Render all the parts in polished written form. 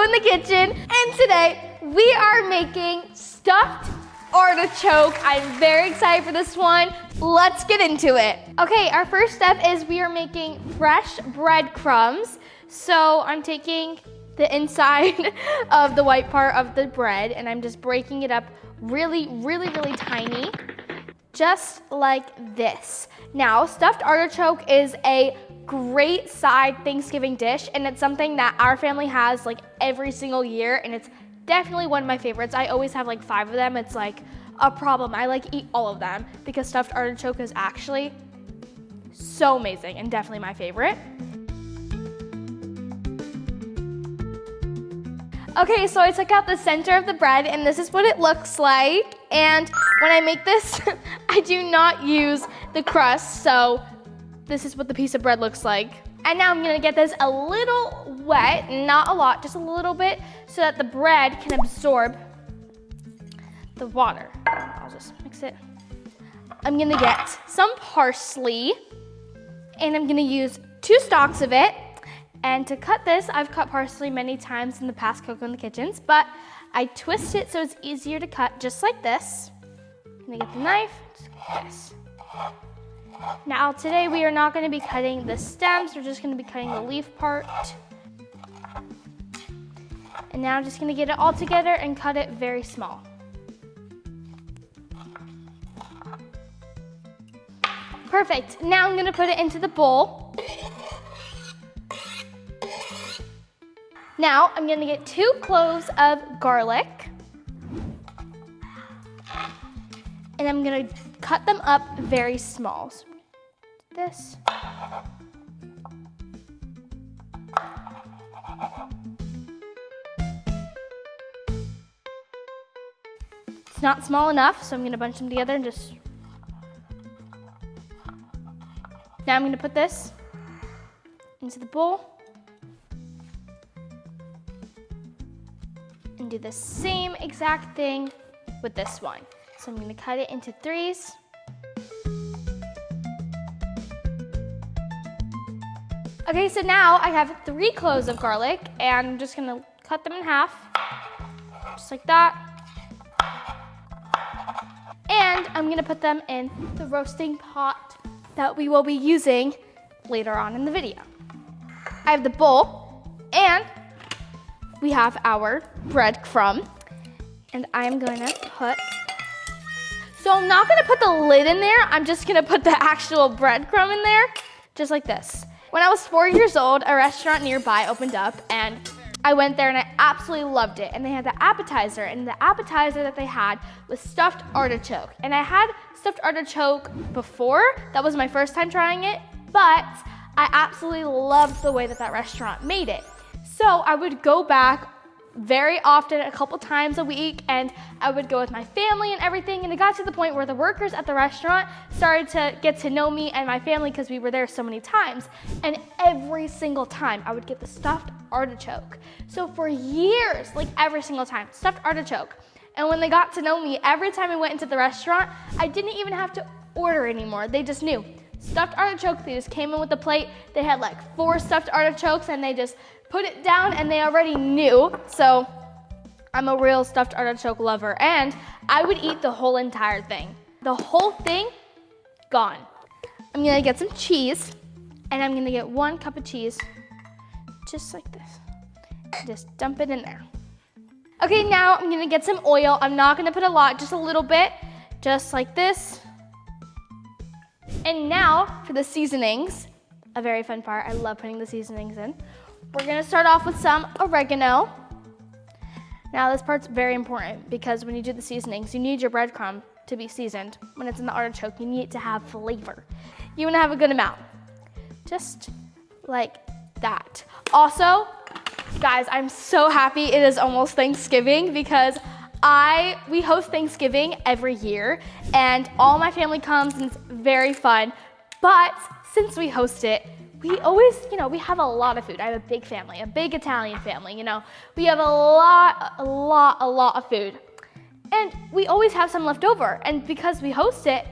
Coco in the kitchen, and today we are making stuffed artichoke. I'm very excited for this one. Let's get into it. Okay, our first step is we are making fresh breadcrumbs. So I'm taking the inside of the white part of the bread and I'm just breaking it up really tiny, just like this. Now, stuffed artichoke is a great side Thanksgiving dish, and it's something that our family has like every single year, and it's definitely one of my favorites. I always have like 5 of them. It's like a problem. I like eat all of them because stuffed artichoke is actually so amazing and definitely my favorite. Okay, so I took out the center of the bread and this is what it looks like. And when I make this, I do not use the crust, so this is what the piece of bread looks like. And now I'm gonna get this a little wet, not a lot, just a little bit, so that the bread can absorb the water. I'll just mix it. I'm gonna get some parsley, and I'm gonna use 2 stalks of it. And to cut this, I've cut parsley many times in the past Coco in the kitchens, but I twist it so it's easier to cut, just like this. I'm gonna get the knife, just like this. Now today we are not gonna be cutting the stems, we're just gonna be cutting the leaf part. And now I'm just gonna get it all together and cut it very small. Perfect, now I'm gonna put it into the bowl. Now I'm gonna get 2 cloves of garlic. And I'm gonna cut them up very small. So this. It's not small enough, so I'm gonna bunch them together and just. Now I'm gonna put this into the bowl. And do the same exact thing with this one. So I'm gonna cut it into 3s. Okay, so now I have 3 cloves of garlic and I'm just gonna cut them in half, just like that. And I'm gonna put them in the roasting pot that we will be using later on in the video. I have the bowl and we have our breadcrumb, and I'm gonna put, so I'm not gonna put the lid in there, I'm just gonna put the actual breadcrumb in there, just like this. When I was 4 years old, a restaurant nearby opened up, and I went there and I absolutely loved it. And they had the appetizer, and the appetizer that they had was stuffed artichoke. And I had stuffed artichoke before, that was my first time trying it, but I absolutely loved the way that that restaurant made it. So I would go back very often, a couple times a week, and I would go with my family and everything, and it got to the point where the workers at the restaurant started to get to know me and my family because we were there so many times, and every single time I would get the stuffed artichoke. So for years, like every single time, stuffed artichoke. And when they got to know me, every time I went into the restaurant, I didn't even have to order anymore. They just knew. Stuffed artichoke, they just came in with a plate. They had like 4 stuffed artichokes and they just put it down and they already knew. So I'm a real stuffed artichoke lover, and I would eat the whole entire thing. The whole thing, gone. I'm gonna get some cheese, and I'm gonna get 1 cup of cheese, just like this. Just dump it in there. Okay, now I'm gonna get some oil. I'm not gonna put a lot, just a little bit, just like this. And now for the seasonings, a very fun part. I love putting the seasonings in. We're gonna start off with some oregano. Now this part's very important because when you do the seasonings, you need your breadcrumb to be seasoned. When it's in the artichoke, you need it to have flavor. You wanna have a good amount, just like that. Also, guys, I'm so happy it is almost Thanksgiving because we host Thanksgiving every year and all my family comes and it's very fun. But since we host it, we always, we have a lot of food. I have a big family, a big Italian family, We have a lot of food. And we always have some left over. And because we host it,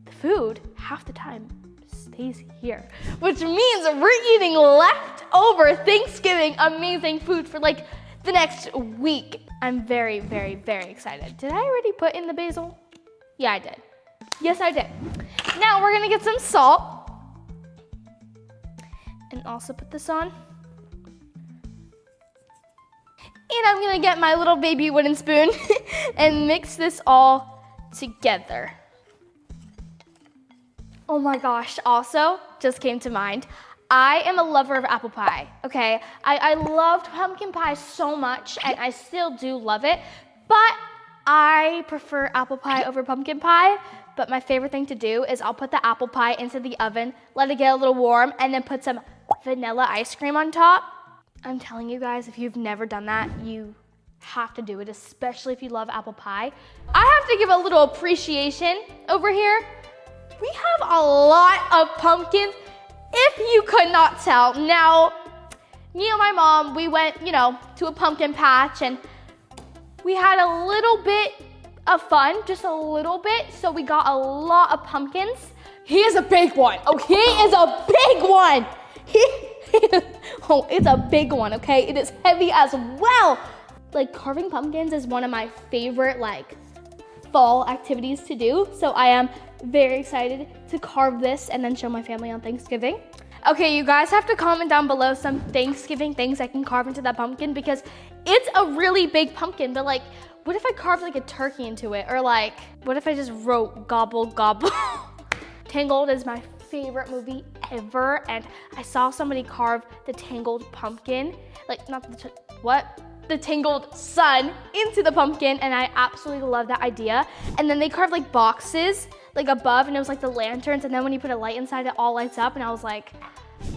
the food, half the time, stays here. Which means we're eating leftover Thanksgiving amazing food for like the next week. I'm very, very, very excited. Did I already put in the basil? Yeah, I did. Yes, I did. Now we're gonna get some salt and also put this on. And I'm gonna get my little baby wooden spoon and mix this all together. Oh my gosh, also just came to mind, I am a lover of apple pie, okay? I loved pumpkin pie so much, and I still do love it, but I prefer apple pie over pumpkin pie. But my favorite thing to do is I'll put the apple pie into the oven, let it get a little warm, and then put some vanilla ice cream on top. I'm telling you guys, if you've never done that, you have to do it, especially if you love apple pie. I have to give a little appreciation over here. We have a lot of pumpkins, if you could not tell. Now, me and my mom, we went, to a pumpkin patch, and we had a little bit of fun, just a little bit, so we got a lot of pumpkins. He is a big one. Oh, he is a big one. Oh, it's a big one, okay? It is heavy as well. Like, carving pumpkins is one of my favorite, fall activities to do. So I am very excited to carve this and then show my family on Thanksgiving. Okay, you guys have to comment down below some Thanksgiving things I can carve into that pumpkin, because it's a really big pumpkin, but what if I carved a turkey into it? Or what if I just wrote gobble gobble? Tangled is my favorite movie ever, and I saw somebody carve the tangled pumpkin, the tangled sun into the pumpkin, and I absolutely love that idea. And then they carved boxes above, and it was the lanterns, and then when you put a light inside, it all lights up, and I was like,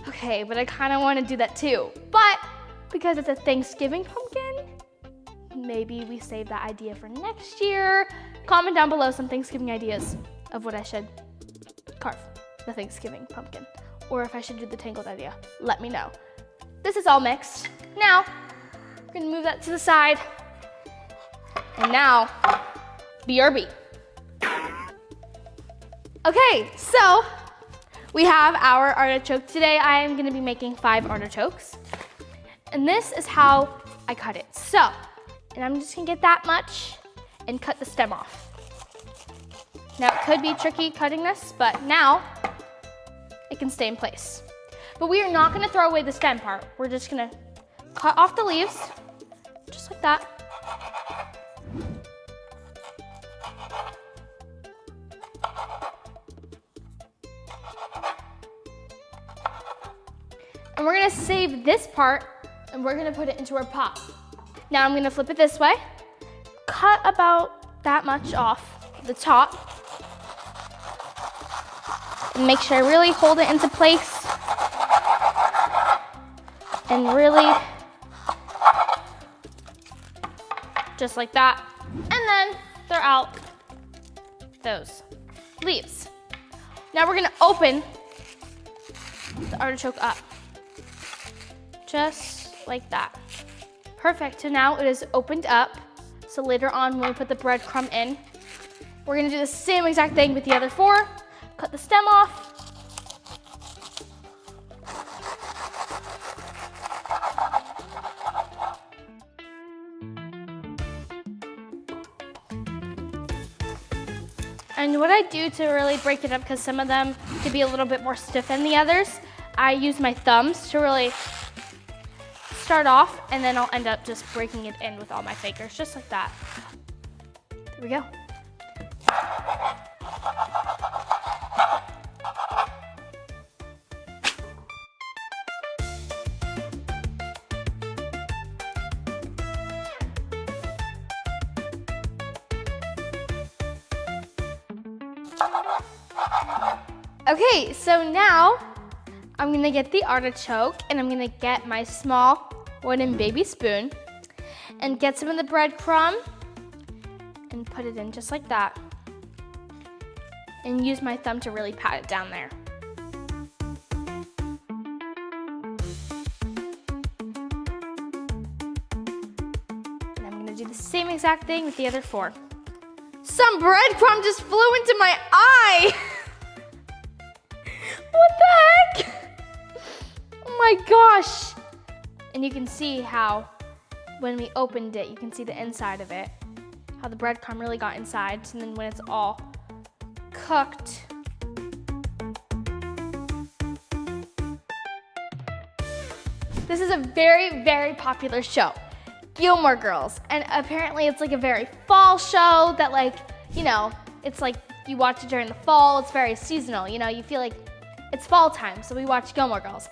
okay, but I kind of want to do that too. But because it's a Thanksgiving pumpkin, maybe we save that idea for next year. Comment down below some Thanksgiving ideas of what I should carve the Thanksgiving pumpkin, or if I should do the tangled idea. Let me know. This is all mixed. Now, we're gonna move that to the side. And now, BRB. Okay, so we have our artichoke. Today I am gonna be making 5 artichokes. And this is how I cut it. So, and I'm just gonna get that much and cut the stem off. Now, it could be tricky cutting this, but now it can stay in place. But we are not gonna throw away the stem part. We're just gonna cut off the leaves, just like that. And we're gonna save this part, and we're gonna put it into our pot. Now I'm gonna flip it this way, cut about that much off the top, and make sure I really hold it into place, and really, just like that, and then throw out those leaves. Now we're gonna open the artichoke up, just like that. Perfect, so now it is opened up. So later on when we put the breadcrumb in, we're gonna do the same exact thing with the other 4. Cut the stem off. And what I do to really break it up, because some of them could be a little bit more stiff than the others, I use my thumbs to really start off, and then I'll end up just breaking it in with all my fingers, just like that. There we go. Okay, so now I'm gonna get the artichoke, and I'm gonna get my small wooden baby spoon and get some of the breadcrumb and put it in just like that, and use my thumb to really pat it down there. And I'm gonna do the same exact thing with the other 4. Some breadcrumb just flew into my eye! What the heck? Oh my gosh! And you can see how when we opened it, you can see the inside of it, how the breadcrumb really got inside, and then when it's all cooked, this is a very, very popular show, Gilmore Girls, and apparently it's like a very fall show that, like, you know, it's like you watch it during the fall, it's very seasonal, you know, you feel like it's fall time, so we watch Gilmore Girls.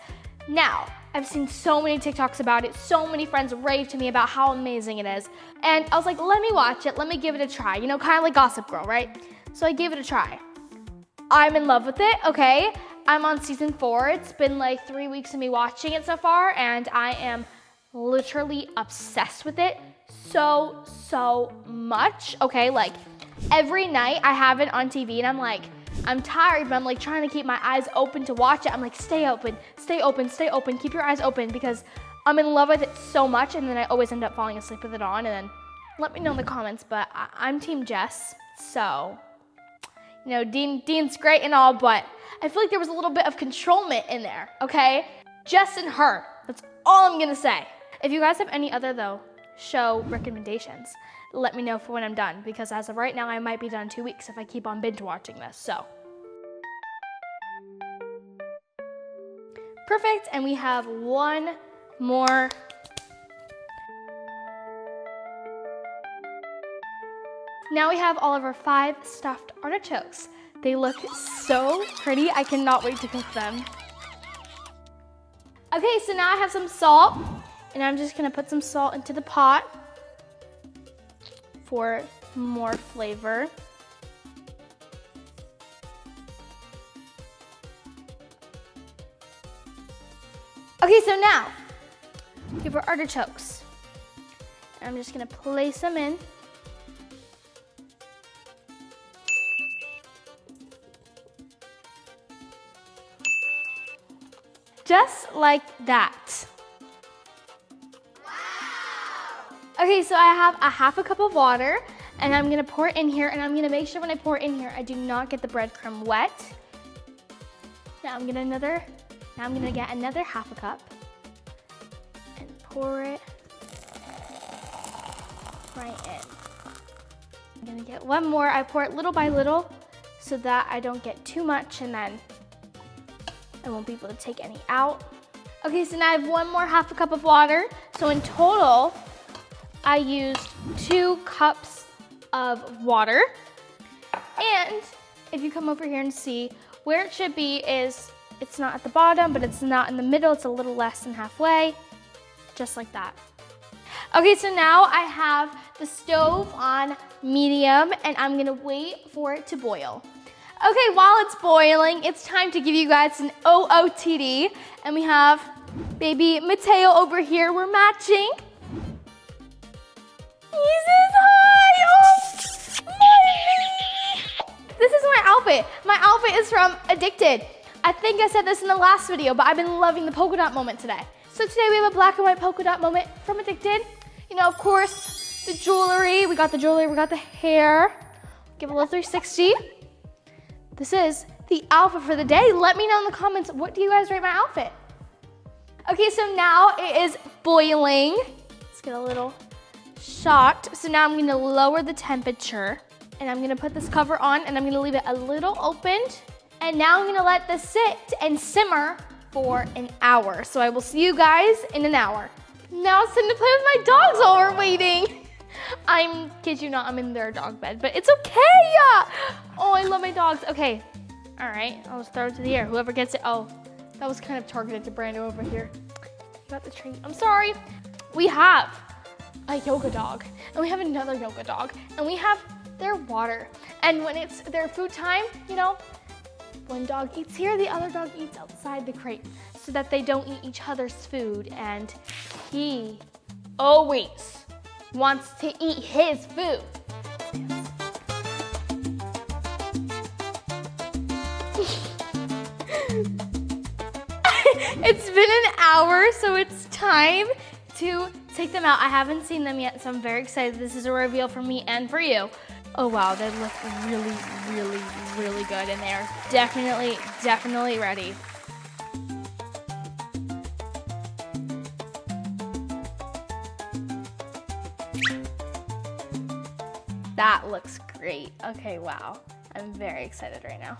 Now, I've seen so many TikToks about it, so many friends rave to me about how amazing it is, and I was like, let me watch it, let me give it a try, you know, kind of like Gossip Girl, right? So I gave it a try. I'm in love with it, okay? I'm on season 4, it's been like 3 weeks of me watching it so far, and I am literally obsessed with it so much, okay? Like, every night I have it on TV, and I'm like, I'm tired, but I'm like trying to keep my eyes open to watch it. I'm like, stay open, keep your eyes open, because I'm in love with it so much, and then I always end up falling asleep with it on, and then let me know in the comments, but I'm Team Jess, so, you know, Dean's great and all, but I feel like there was a little bit of controlment in there, okay? Jess and her, that's all I'm gonna say. If you guys have any other, though, show recommendations, let me know for when I'm done, because as of right now, I might be done 2 weeks if I keep on binge watching this, so. Perfect, and we have one more. Now we have all of our 5 stuffed artichokes. They look so pretty, I cannot wait to cook them. Okay, so now I have some salt, and I'm just gonna put some salt into the pot for more flavor. Okay, so now, we have our artichokes. I'm just gonna place them in. Just like that. Okay, so I have a half a cup of water, and I'm gonna pour it in here, and I'm gonna make sure when I pour it in here, I do not get the breadcrumb wet. Now I'm gonna get another half a cup and pour it right in. I'm gonna get one more. I pour it little by little so that I don't get too much, and then I won't be able to take any out. Okay, so now I have one more half a cup of water. So in total, I used 2 cups of water. And if you come over here and see, where it should be is, it's not at the bottom, but it's not in the middle, it's a little less than halfway, just like that. Okay, so now I have the stove on medium, and I'm gonna wait for it to boil. Okay, while it's boiling, it's time to give you guys an OOTD, and we have baby Mateo over here, we're matching. He says hi, oh, my. This is my outfit. My outfit is from Addicted. I think I said this in the last video, but I've been loving the polka dot moment today. So today we have a black and white polka dot moment from Addicted. You know, of course, the jewelry. We got the jewelry, we got the hair. Give a little 360. This is the outfit for the day. Let me know in the comments, what do you guys rate my outfit? Okay, so now it is boiling. Let's get a little shot. So now I'm gonna lower the temperature, and I'm gonna put this cover on, and I'm gonna leave it a little opened. And now I'm gonna let this sit and simmer for an hour. So I will see you guys in an hour. Now it's time to play with my dogs while we're waiting. Kid you not, I'm in their dog bed, but it's okay. Oh, I love my dogs. Okay, all right, I'll just throw it to the air. Whoever gets it, oh, that was kind of targeted to Brando over here. You got the treat, I'm sorry. We have a yoga dog, and we have another yoga dog, and we have their water. And when it's their food time, you know, one dog eats here, the other dog eats outside the crate so that they don't eat each other's food, and he always wants to eat his food. It's been an hour, so it's time to take them out. I haven't seen them yet, so I'm very excited. This is a reveal for me and for you. Oh wow, they look really, really, really good, and they are definitely ready. That looks great. Okay, wow. I'm very excited right now.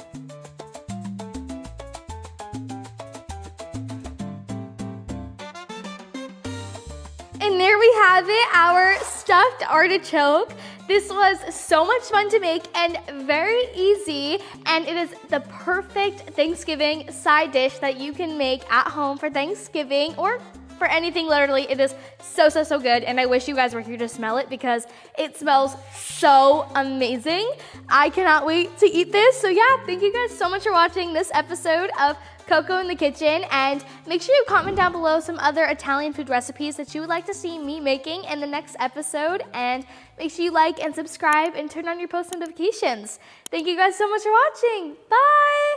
And there we have it, our stuffed artichoke. This was so much fun to make and very easy, and it is the perfect Thanksgiving side dish that you can make at home for Thanksgiving or for anything literally. It is so, so, so good, and I wish you guys were here to smell it because it smells so amazing. I cannot wait to eat this. So yeah, thank you guys so much for watching this episode of Coco in the Kitchen, and make sure you comment down below some other Italian food recipes that you would like to see me making in the next episode, and make sure you like and subscribe and turn on your post notifications. Thank you guys so much for watching. Bye!